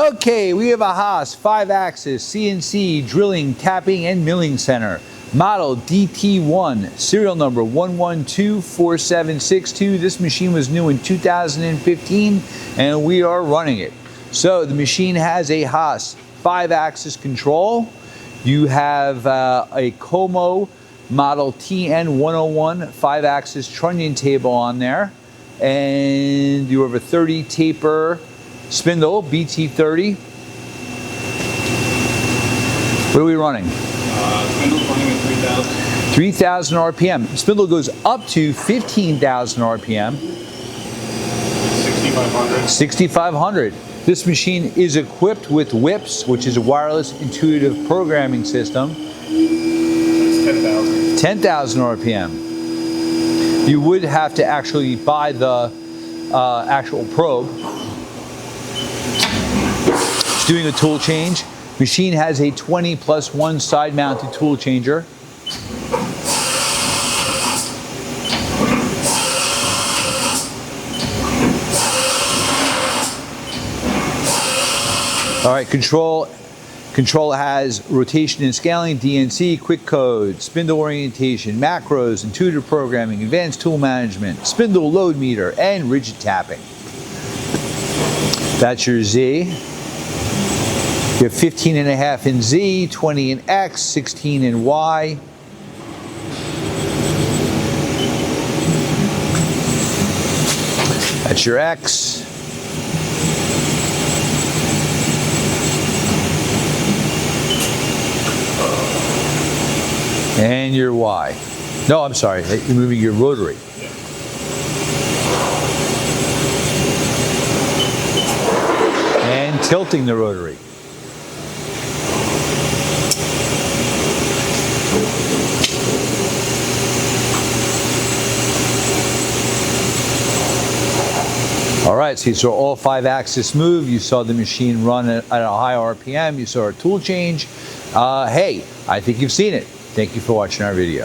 Okay, we have a Haas 5-axis CNC drilling, tapping, and milling center. Model DT-1, serial number 1124762. This machine was new in 2015, and we are running it. So the machine has a Haas 5-axis control. You have a Como model TN101 5-axis trunnion table on there, and you have a 30 taper spindle, BT30. What are we running? Spindle's running at 3,000. 3,000 RPM. Spindle goes up to 15,000 RPM. 6,500. 6,500. This machine is equipped with WIPS, which is a wireless intuitive programming system. That's 10,000. 10,000 RPM. You would have to actually buy the actual probe. It's doing a tool change. Machine has a 20+1 side mounted tool changer. All right, control has rotation and scaling, DNC, quick code, spindle orientation, macros, intuitive programming, advanced tool management, spindle load meter, and rigid tapping. That's your Z. You have 15.5 in Z, 20 in X, 16 in Y. That's your X. And your Y. No, I'm sorry, you're moving your rotary. And tilting the rotary. All right, so you saw all 5-axis move. You saw the machine run at a high RPM. You saw a tool change. Hey, I think you've seen it. Thank you for watching our video.